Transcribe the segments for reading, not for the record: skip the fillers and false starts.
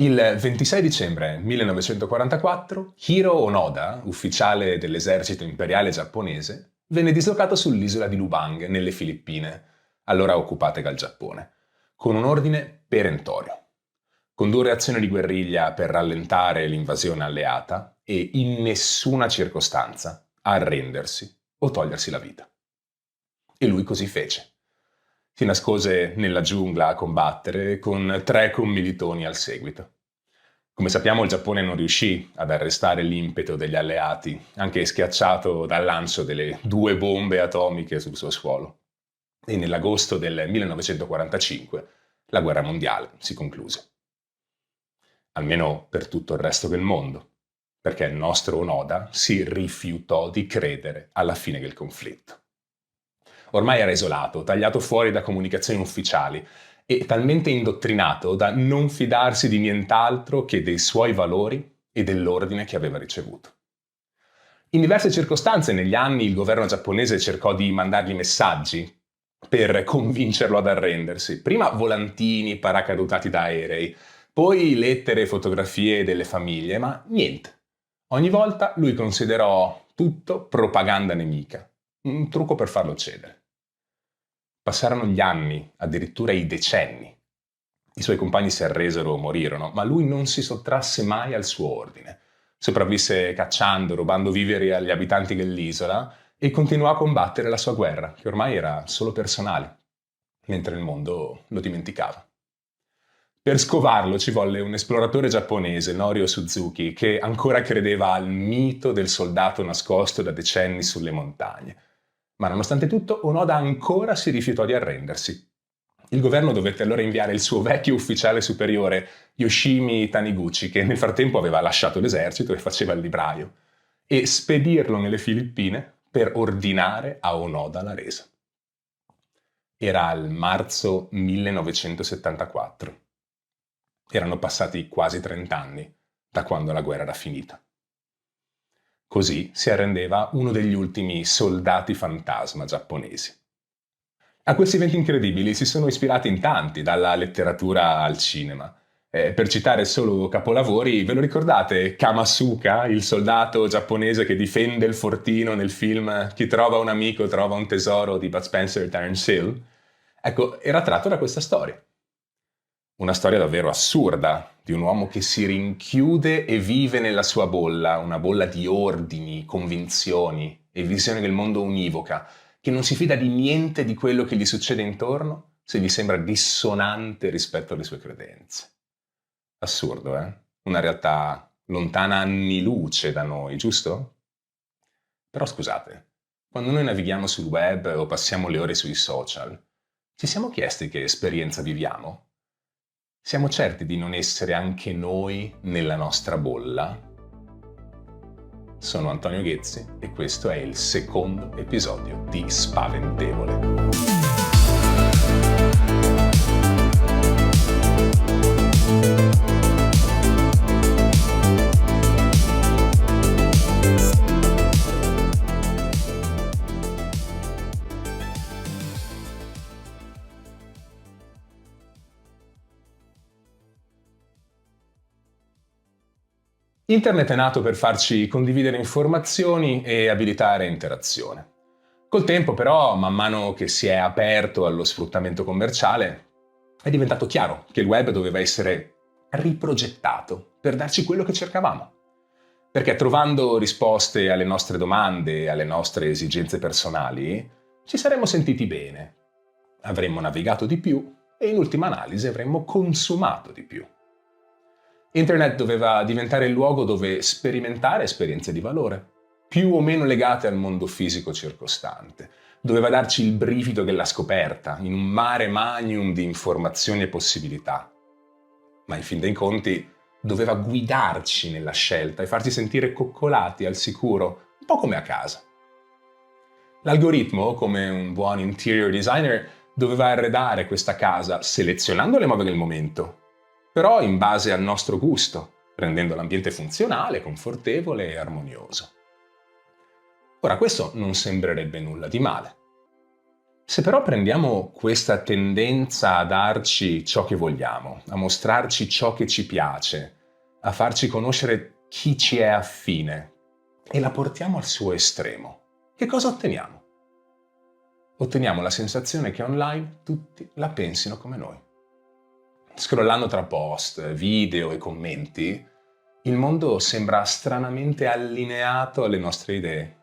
Il 26 dicembre 1944, Hiro Onoda, ufficiale dell'esercito imperiale giapponese, venne dislocato sull'isola di Lubang, nelle Filippine, allora occupate dal Giappone, con un ordine perentorio: condurre azioni di guerriglia per rallentare l'invasione alleata e in nessuna circostanza arrendersi o togliersi la vita. E lui così fece. Si nascose nella giungla a combattere con 3 commilitoni al seguito. Come sappiamo, il Giappone non riuscì ad arrestare l'impeto degli alleati, anche schiacciato dal lancio delle 2 bombe atomiche sul suo suolo. E nell'agosto del 1945 la guerra mondiale si concluse. Almeno per tutto il resto del mondo, perché il nostro Onoda si rifiutò di credere alla fine del conflitto. Ormai era isolato, tagliato fuori da comunicazioni ufficiali e talmente indottrinato da non fidarsi di nient'altro che dei suoi valori e dell'ordine che aveva ricevuto. In diverse circostanze negli anni il governo giapponese cercò di mandargli messaggi per convincerlo ad arrendersi. Prima volantini paracadutati da aerei, poi lettere e fotografie delle famiglie, ma niente. Ogni volta lui considerò tutto propaganda nemica, un trucco per farlo cedere. Passarono gli anni, addirittura i decenni. I suoi compagni si arresero o morirono, ma lui non si sottrasse mai al suo ordine. Sopravvisse cacciando, rubando viveri agli abitanti dell'isola e continuò a combattere la sua guerra, che ormai era solo personale, mentre il mondo lo dimenticava. Per scovarlo ci volle un esploratore giapponese, Norio Suzuki, che ancora credeva al mito del soldato nascosto da decenni sulle montagne. Ma nonostante tutto, Onoda ancora si rifiutò di arrendersi. Il governo dovette allora inviare il suo vecchio ufficiale superiore, Yoshimi Taniguchi, che nel frattempo aveva lasciato l'esercito e faceva il libraio, e spedirlo nelle Filippine per ordinare a Onoda la resa. Era il marzo 1974. Erano passati quasi 30 anni da quando la guerra era finita. Così si arrendeva uno degli ultimi soldati fantasma giapponesi. A questi eventi incredibili si sono ispirati in tanti, dalla letteratura al cinema. Per citare solo capolavori, ve lo ricordate Kamasuka, il soldato giapponese che difende il fortino nel film Chi trova un amico trova un tesoro di Bud Spencer e Terence Hill? Ecco, era tratto da questa storia. Una storia davvero assurda, di un uomo che si rinchiude e vive nella sua bolla, una bolla di ordini, convinzioni e visione del mondo univoca, che non si fida di niente di quello che gli succede intorno se gli sembra dissonante rispetto alle sue credenze. Assurdo, eh? Una realtà lontana anni luce da noi, giusto? Però scusate, quando noi navighiamo sul web o passiamo le ore sui social, ci siamo chiesti che esperienza viviamo? Siamo certi di non essere anche noi nella nostra bolla? Sono Antonio Ghezzi e questo è il secondo episodio di Spaventevole. Internet è nato per farci condividere informazioni e abilitare interazione. Col tempo, però, man mano che si è aperto allo sfruttamento commerciale, è diventato chiaro che il web doveva essere riprogettato per darci quello che cercavamo. Perché trovando risposte alle nostre domande e alle nostre esigenze personali, ci saremmo sentiti bene, avremmo navigato di più e in ultima analisi avremmo consumato di più. Internet doveva diventare il luogo dove sperimentare esperienze di valore, più o meno legate al mondo fisico circostante. Doveva darci il brivido della scoperta, in un mare magnum di informazioni e possibilità. Ma in fin dei conti doveva guidarci nella scelta e farci sentire coccolati al sicuro, un po' come a casa. L'algoritmo, come un buon interior designer, doveva arredare questa casa selezionando le mode del momento, però in base al nostro gusto, rendendo l'ambiente funzionale, confortevole e armonioso. Ora, questo non sembrerebbe nulla di male. Se però prendiamo questa tendenza a darci ciò che vogliamo, a mostrarci ciò che ci piace, a farci conoscere chi ci è affine e la portiamo al suo estremo, che cosa otteniamo? Otteniamo la sensazione che online tutti la pensino come noi. Scrollando tra post, video e commenti, il mondo sembra stranamente allineato alle nostre idee.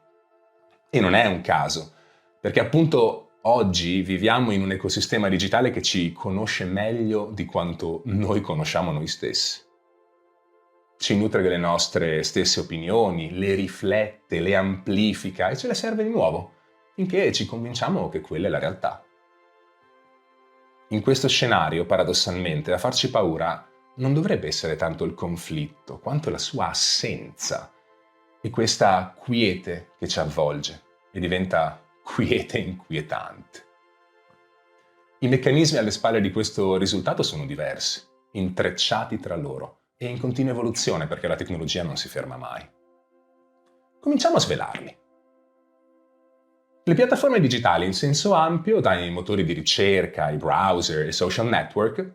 E non è un caso, perché appunto oggi viviamo in un ecosistema digitale che ci conosce meglio di quanto noi conosciamo noi stessi. Ci nutre delle nostre stesse opinioni, le riflette, le amplifica e ce le serve di nuovo, finché ci convinciamo che quella è la realtà. In questo scenario, paradossalmente, a farci paura non dovrebbe essere tanto il conflitto, quanto la sua assenza e questa quiete che ci avvolge e diventa quiete inquietante. I meccanismi alle spalle di questo risultato sono diversi, intrecciati tra loro e in continua evoluzione perché la tecnologia non si ferma mai. Cominciamo a svelarli. Le piattaforme digitali in senso ampio, dai motori di ricerca, ai browser e social network,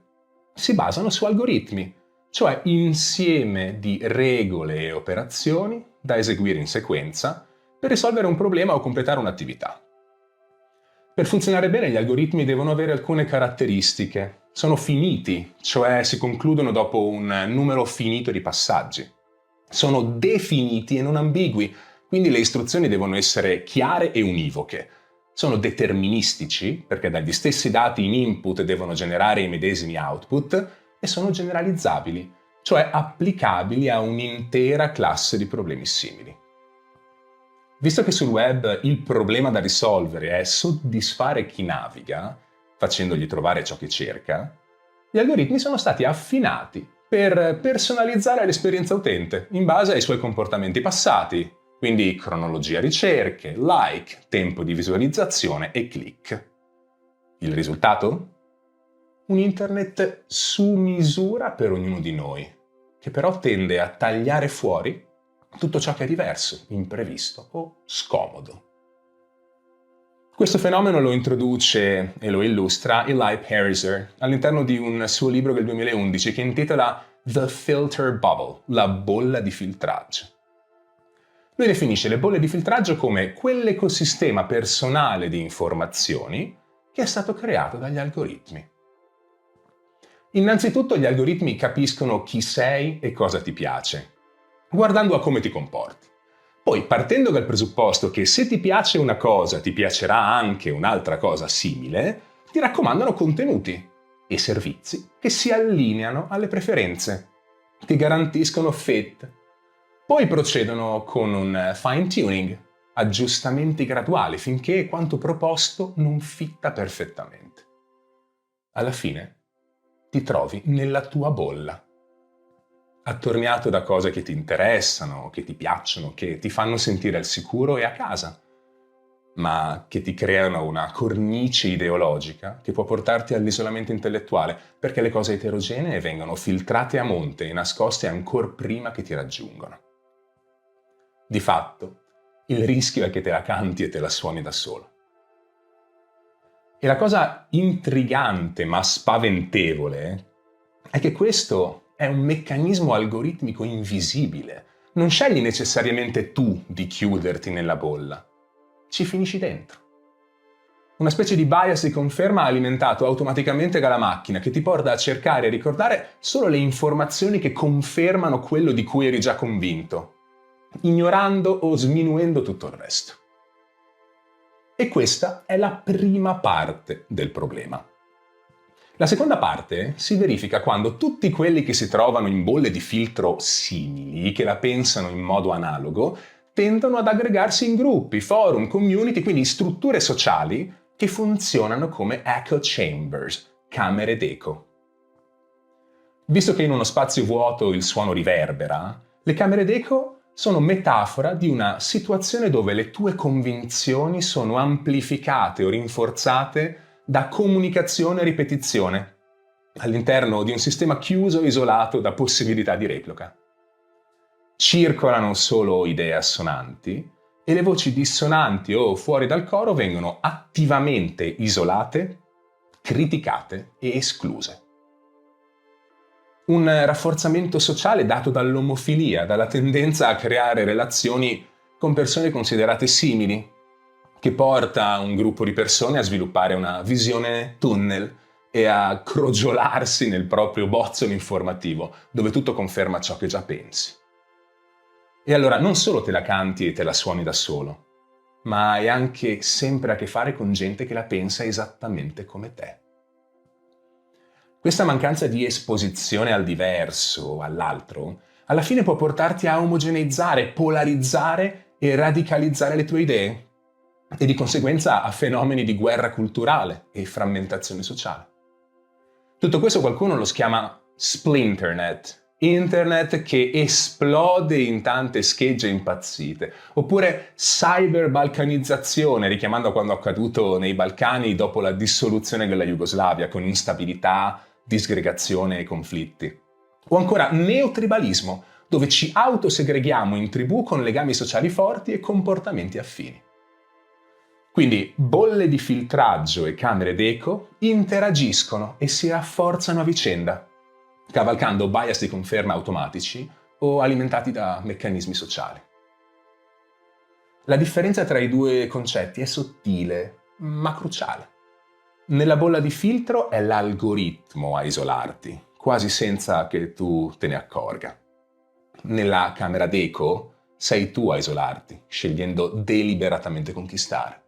si basano su algoritmi, cioè insieme di regole e operazioni da eseguire in sequenza per risolvere un problema o completare un'attività. Per funzionare bene gli algoritmi devono avere alcune caratteristiche. Sono finiti, cioè si concludono dopo un numero finito di passaggi. Sono definiti e non ambigui, quindi le istruzioni devono essere chiare e univoche. Sono deterministici, perché dagli stessi dati in input devono generare i medesimi output, e sono generalizzabili, cioè applicabili a un'intera classe di problemi simili. Visto che sul web il problema da risolvere è soddisfare chi naviga, facendogli trovare ciò che cerca, gli algoritmi sono stati affinati per personalizzare l'esperienza utente in base ai suoi comportamenti passati, quindi cronologia ricerche, like, tempo di visualizzazione e click. Il risultato? Un internet su misura per ognuno di noi, che però tende a tagliare fuori tutto ciò che è diverso, imprevisto o scomodo. Questo fenomeno lo introduce e lo illustra Eli Pariser all'interno di un suo libro del 2011 che intitola The Filter Bubble, la bolla di filtraggio. Lui definisce le bolle di filtraggio come quell'ecosistema personale di informazioni che è stato creato dagli algoritmi. Innanzitutto gli algoritmi capiscono chi sei e cosa ti piace, guardando a come ti comporti. Poi, partendo dal presupposto che se ti piace una cosa, ti piacerà anche un'altra cosa simile, ti raccomandano contenuti e servizi che si allineano alle preferenze, ti garantiscono fit. Poi procedono con un fine tuning, aggiustamenti graduali finché quanto proposto non fitta perfettamente. Alla fine ti trovi nella tua bolla, attorniato da cose che ti interessano, che ti piacciono, che ti fanno sentire al sicuro e a casa, ma che ti creano una cornice ideologica che può portarti all'isolamento intellettuale, perché le cose eterogenee vengono filtrate a monte e nascoste ancor prima che ti raggiungano. Di fatto, il rischio è che te la canti e te la suoni da solo. E la cosa intrigante ma spaventevole è che questo è un meccanismo algoritmico invisibile. Non scegli necessariamente tu di chiuderti nella bolla. Ci finisci dentro. Una specie di bias di conferma alimentato automaticamente dalla macchina che ti porta a cercare e ricordare solo le informazioni che confermano quello di cui eri già convinto, ignorando o sminuendo tutto il resto. E questa è la prima parte del problema. La seconda parte si verifica quando tutti quelli che si trovano in bolle di filtro simili, che la pensano in modo analogo, tendono ad aggregarsi in gruppi, forum, community, quindi strutture sociali che funzionano come echo chambers, camere d'eco. Visto che in uno spazio vuoto il suono riverbera, le camere d'eco sono metafora di una situazione dove le tue convinzioni sono amplificate o rinforzate da comunicazione e ripetizione, all'interno di un sistema chiuso e isolato da possibilità di replica. Circolano solo idee assonanti e le voci dissonanti o fuori dal coro vengono attivamente isolate, criticate e escluse. Un rafforzamento sociale dato dall'omofilia, dalla tendenza a creare relazioni con persone considerate simili, che porta un gruppo di persone a sviluppare una visione tunnel e a crogiolarsi nel proprio bozzolo informativo, dove tutto conferma ciò che già pensi. E allora non solo te la canti e te la suoni da solo, ma hai anche sempre a che fare con gente che la pensa esattamente come te. Questa mancanza di esposizione al diverso, all'altro, alla fine può portarti a omogeneizzare, polarizzare e radicalizzare le tue idee e di conseguenza a fenomeni di guerra culturale e frammentazione sociale. Tutto questo qualcuno lo chiama splinternet, internet che esplode in tante schegge impazzite, oppure cyberbalcanizzazione, richiamando a quanto accaduto nei Balcani dopo la dissoluzione della Jugoslavia, con instabilità, disgregazione e conflitti. O ancora neotribalismo, dove ci autosegreghiamo in tribù con legami sociali forti e comportamenti affini. Quindi bolle di filtraggio e camere d'eco interagiscono e si rafforzano a vicenda, cavalcando bias di conferma automatici o alimentati da meccanismi sociali. La differenza tra i due concetti è sottile, ma cruciale. Nella bolla di filtro è l'algoritmo a isolarti, quasi senza che tu te ne accorga. Nella camera d'eco sei tu a isolarti, scegliendo deliberatamente conquistare.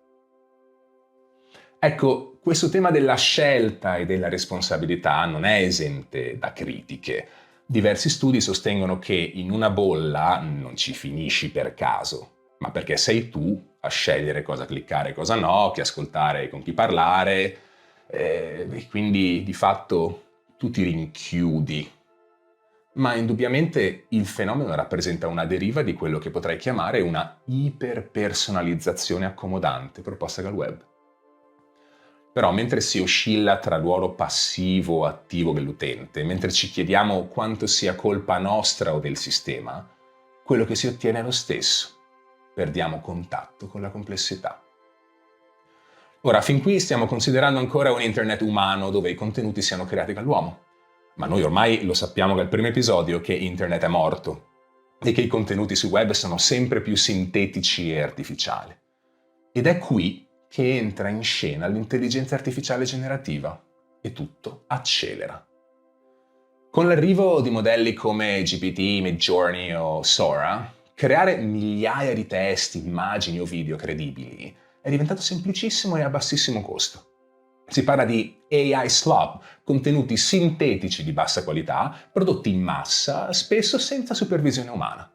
Ecco, questo tema della scelta e della responsabilità non è esente da critiche. Diversi studi sostengono che in una bolla non ci finisci per caso, ma perché sei tu a scegliere cosa cliccare e cosa no, chi ascoltare e con chi parlare, e quindi di fatto tu ti rinchiudi. Ma indubbiamente il fenomeno rappresenta una deriva di quello che potrei chiamare una iperpersonalizzazione accomodante proposta dal web. Però mentre si oscilla tra il ruolo passivo o attivo dell'utente, mentre ci chiediamo quanto sia colpa nostra o del sistema, quello che si ottiene è lo stesso. Perdiamo contatto con la complessità. Ora, fin qui stiamo considerando ancora un internet umano dove i contenuti siano creati dall'uomo. Ma noi ormai lo sappiamo dal primo episodio che internet è morto e che i contenuti su web sono sempre più sintetici e artificiali. Ed è qui che entra in scena l'intelligenza artificiale generativa e tutto accelera. Con l'arrivo di modelli come GPT, Midjourney o Sora, creare migliaia di testi, immagini o video credibili è diventato semplicissimo e a bassissimo costo. Si parla di AI slop, contenuti sintetici di bassa qualità, prodotti in massa, spesso senza supervisione umana.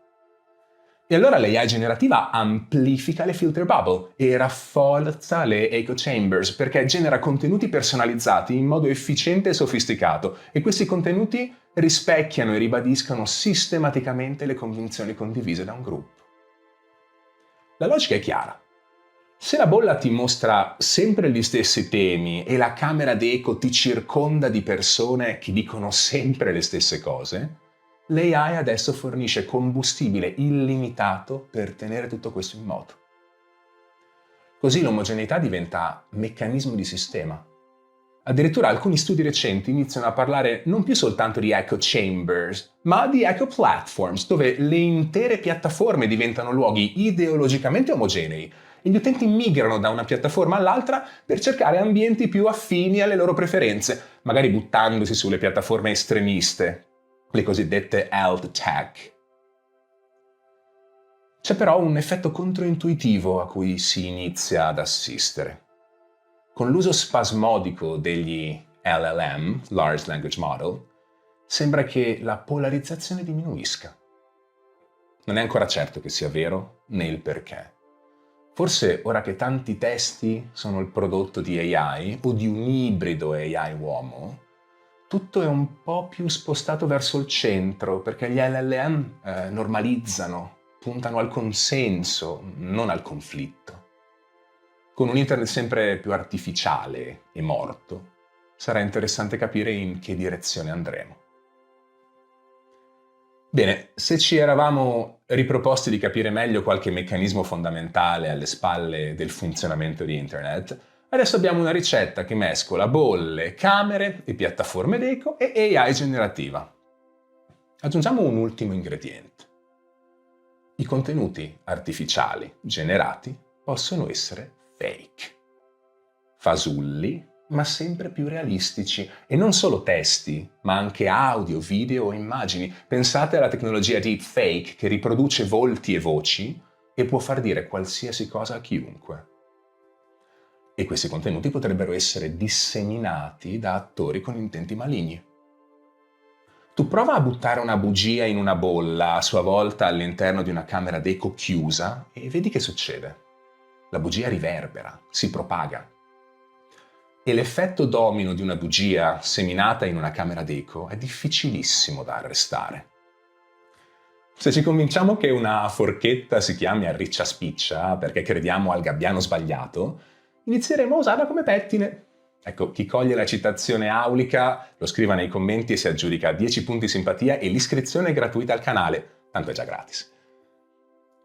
E allora l'AI generativa amplifica le filter bubble e rafforza le echo chambers perché genera contenuti personalizzati in modo efficiente e sofisticato e questi contenuti rispecchiano e ribadiscono sistematicamente le convinzioni condivise da un gruppo. La logica è chiara. Se la bolla ti mostra sempre gli stessi temi e la camera d'eco ti circonda di persone che dicono sempre le stesse cose, l'AI adesso fornisce combustibile illimitato per tenere tutto questo in moto. Così l'omogeneità diventa meccanismo di sistema. Addirittura alcuni studi recenti iniziano a parlare non più soltanto di echo chambers, ma di echo platforms, dove le intere piattaforme diventano luoghi ideologicamente omogenei e gli utenti migrano da una piattaforma all'altra per cercare ambienti più affini alle loro preferenze, magari buttandosi sulle piattaforme estremiste, le cosiddette alt tech. C'è però un effetto controintuitivo a cui si inizia ad assistere. Con l'uso spasmodico degli LLM, Large Language Model, sembra che la polarizzazione diminuisca. Non è ancora certo che sia vero né il perché. Forse ora che tanti testi sono il prodotto di AI o di un ibrido AI-uomo, tutto è un po' più spostato verso il centro, perché gli LLM normalizzano, puntano al consenso, non al conflitto. Con un internet sempre più artificiale e morto, sarà interessante capire in che direzione andremo. Bene, se ci eravamo riproposti di capire meglio qualche meccanismo fondamentale alle spalle del funzionamento di Internet, adesso abbiamo una ricetta che mescola bolle, camere e piattaforme d'eco e AI generativa. Aggiungiamo un ultimo ingrediente. I contenuti artificiali generati possono essere fake. Fasulli, ma sempre più realistici. E non solo testi, ma anche audio, video e immagini. Pensate alla tecnologia deepfake che riproduce volti e voci e può far dire qualsiasi cosa a chiunque. E questi contenuti potrebbero essere disseminati da attori con intenti maligni. Tu prova a buttare una bugia in una bolla, a sua volta all'interno di una camera d'eco chiusa, e vedi che succede. La bugia riverbera, si propaga. E l'effetto domino di una bugia seminata in una camera d'eco è difficilissimo da arrestare. Se ci convinciamo che una forchetta si chiami arriccia spiccia perché crediamo al gabbiano sbagliato, inizieremo a usarla come pettine. Ecco, chi coglie la citazione aulica lo scriva nei commenti e si aggiudica 10 punti simpatia e l'iscrizione è gratuita al canale, tanto è già gratis.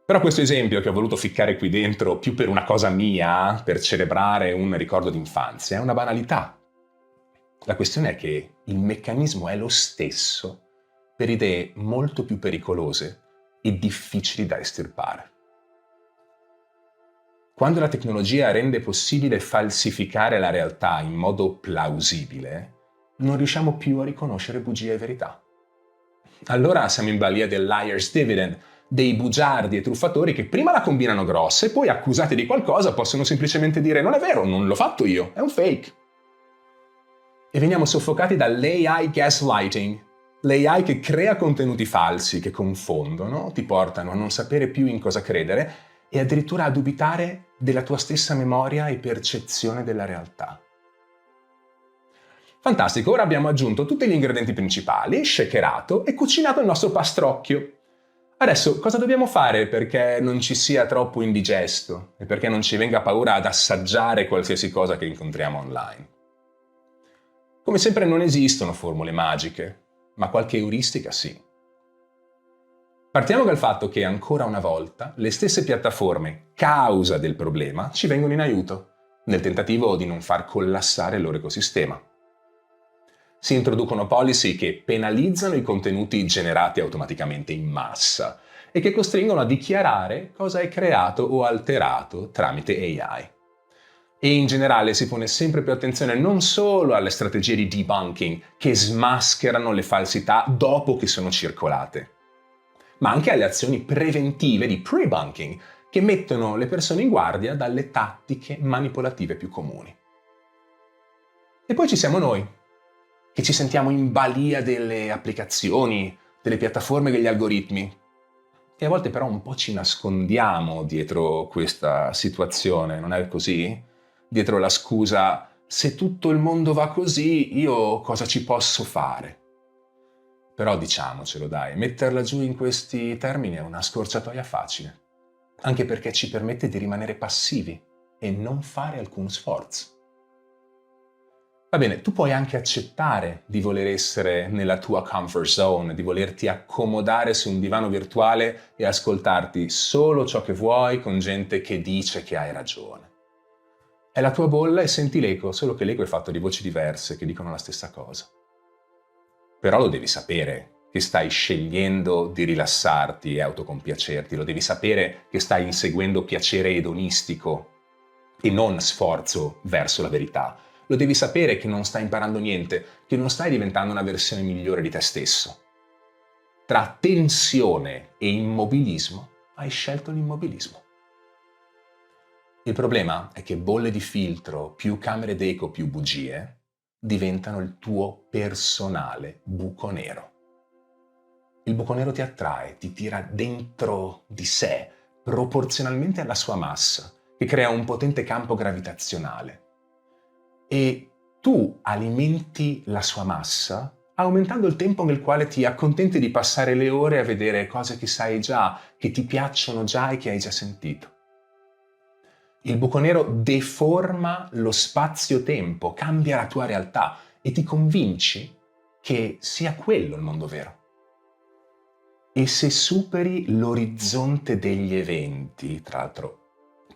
Però questo esempio che ho voluto ficcare qui dentro più per una cosa mia, per celebrare un ricordo d'infanzia, è una banalità. La questione è che il meccanismo è lo stesso per idee molto più pericolose e difficili da estirpare. Quando la tecnologia rende possibile falsificare la realtà in modo plausibile, non riusciamo più a riconoscere bugie e verità. Allora siamo in balia del liar's dividend, dei bugiardi e truffatori che prima la combinano grossa e poi, accusati di qualcosa, possono semplicemente dire non è vero, non l'ho fatto io, è un fake. E veniamo soffocati dall'AI gaslighting, l'AI che crea contenuti falsi che confondono, ti portano a non sapere più in cosa credere e addirittura a dubitare della tua stessa memoria e percezione della realtà. Fantastico, ora abbiamo aggiunto tutti gli ingredienti principali, shakerato e cucinato il nostro pastrocchio. Adesso cosa dobbiamo fare perché non ci sia troppo indigesto e perché non ci venga paura ad assaggiare qualsiasi cosa che incontriamo online? Come sempre non esistono formule magiche, ma qualche euristica sì. Partiamo dal fatto che ancora una volta le stesse piattaforme, causa del problema, ci vengono in aiuto, nel tentativo di non far collassare il loro ecosistema. Si introducono policy che penalizzano i contenuti generati automaticamente in massa e che costringono a dichiarare cosa è creato o alterato tramite AI. E in generale si pone sempre più attenzione non solo alle strategie di debunking che smascherano le falsità dopo che sono circolate, ma anche alle azioni preventive di pre-bunking che mettono le persone in guardia dalle tattiche manipolative più comuni. E poi ci siamo noi, che ci sentiamo in balia delle applicazioni, delle piattaforme e degli algoritmi. E a volte però un po' ci nascondiamo dietro questa situazione, non è così? Dietro la scusa, se tutto il mondo va così, io cosa ci posso fare? Però diciamocelo dai, metterla giù in questi termini è una scorciatoia facile, anche perché ci permette di rimanere passivi e non fare alcun sforzo. Va bene, tu puoi anche accettare di voler essere nella tua comfort zone, di volerti accomodare su un divano virtuale e ascoltarti solo ciò che vuoi con gente che dice che hai ragione. È la tua bolla e senti l'eco, solo che l'eco è fatto di voci diverse che dicono la stessa cosa. Però lo devi sapere che stai scegliendo di rilassarti e autocompiacerti, lo devi sapere che stai inseguendo piacere edonistico e non sforzo verso la verità. Lo devi sapere che non stai imparando niente, che non stai diventando una versione migliore di te stesso. Tra tensione e immobilismo hai scelto l'immobilismo. Il problema è che bolle di filtro, più camere d'eco, più bugie, diventano il tuo personale buco nero. Il buco nero ti attrae, ti tira dentro di sé, proporzionalmente alla sua massa, che crea un potente campo gravitazionale. E tu alimenti la sua massa aumentando il tempo nel quale ti accontenti di passare le ore a vedere cose che sai già, che ti piacciono già e che hai già sentito. Il buco nero deforma lo spazio-tempo, cambia la tua realtà e ti convinci che sia quello il mondo vero. E se superi l'orizzonte degli eventi, tra l'altro,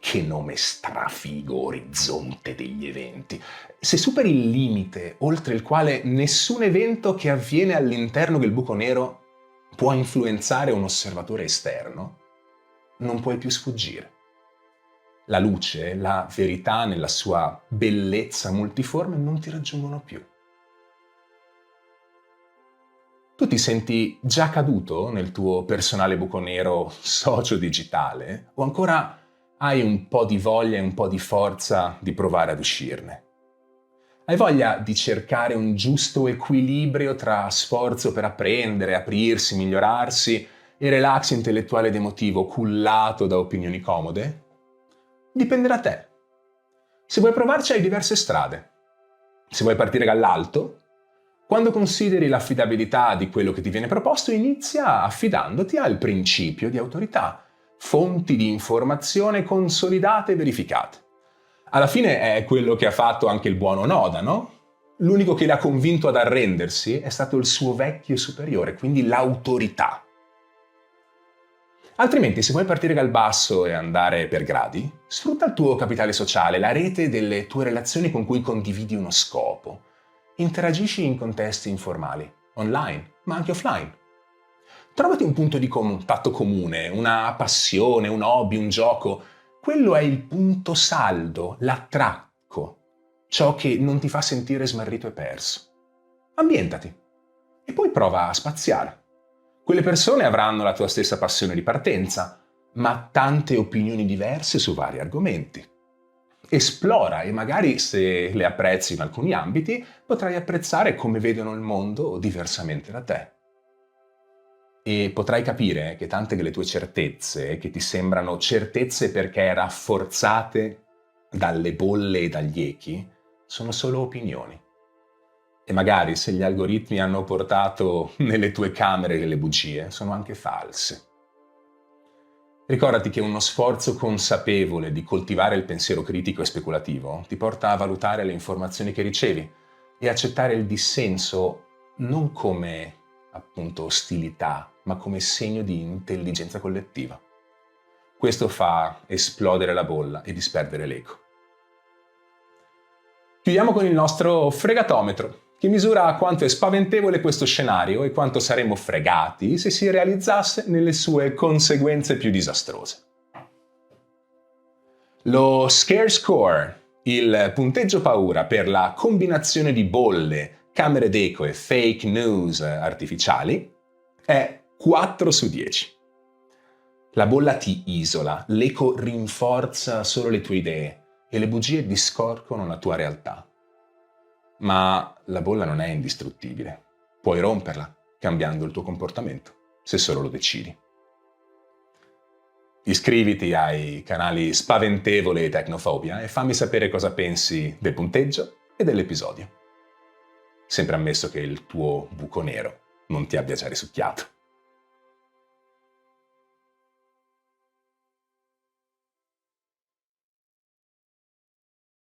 che nome strafigo, orizzonte degli eventi. Se superi il limite oltre il quale nessun evento che avviene all'interno del buco nero può influenzare un osservatore esterno, non puoi più sfuggire. La luce, la verità nella sua bellezza multiforme non ti raggiungono più. Tu ti senti già caduto nel tuo personale buco nero socio-digitale o ancora hai un po' di voglia e un po' di forza di provare ad uscirne? Hai voglia di cercare un giusto equilibrio tra sforzo per apprendere, aprirsi, migliorarsi e relax intellettuale ed emotivo cullato da opinioni comode? Dipende da te. Se vuoi provarci hai diverse strade. Se vuoi partire dall'alto, quando consideri l'affidabilità di quello che ti viene proposto, inizia affidandoti al principio di autorità, fonti di informazione consolidate e verificate. Alla fine è quello che ha fatto anche il buono Noda, no? L'unico che l'ha convinto ad arrendersi è stato il suo vecchio superiore, quindi l'autorità. Altrimenti, se vuoi partire dal basso e andare per gradi, sfrutta il tuo capitale sociale, la rete delle tue relazioni con cui condividi uno scopo. Interagisci in contesti informali, online, ma anche offline. Trovati un punto di contatto comune, una passione, un hobby, un gioco. Quello è il punto saldo, l'attracco, ciò che non ti fa sentire smarrito e perso. Ambientati e poi prova a spaziare. Quelle persone avranno la tua stessa passione di partenza, ma tante opinioni diverse su vari argomenti. Esplora e magari, se le apprezzi in alcuni ambiti, potrai apprezzare come vedono il mondo diversamente da te. E potrai capire che tante delle tue certezze, che ti sembrano certezze perché rafforzate dalle bolle e dagli echi, sono solo opinioni. E magari se gli algoritmi hanno portato nelle tue camere delle bugie, sono anche false. Ricordati che uno sforzo consapevole di coltivare il pensiero critico e speculativo ti porta a valutare le informazioni che ricevi e accettare il dissenso non come, appunto, ostilità, ma come segno di intelligenza collettiva. Questo fa esplodere la bolla e disperdere l'eco. Chiudiamo con il nostro fregatometro, che misura quanto è spaventevole questo scenario e quanto saremmo fregati se si realizzasse nelle sue conseguenze più disastrose. Lo Scare Score, il punteggio paura per la combinazione di bolle, camere d'eco e fake news artificiali, è 4 su 10. La bolla ti isola, l'eco rinforza solo le tue idee e le bugie discorcono la tua realtà. Ma la bolla non è indistruttibile. Puoi romperla, cambiando il tuo comportamento, se solo lo decidi. Iscriviti ai canali Spaventevole e Tecnofobia e fammi sapere cosa pensi del punteggio e dell'episodio. Sempre ammesso che il tuo buco nero non ti abbia già risucchiato.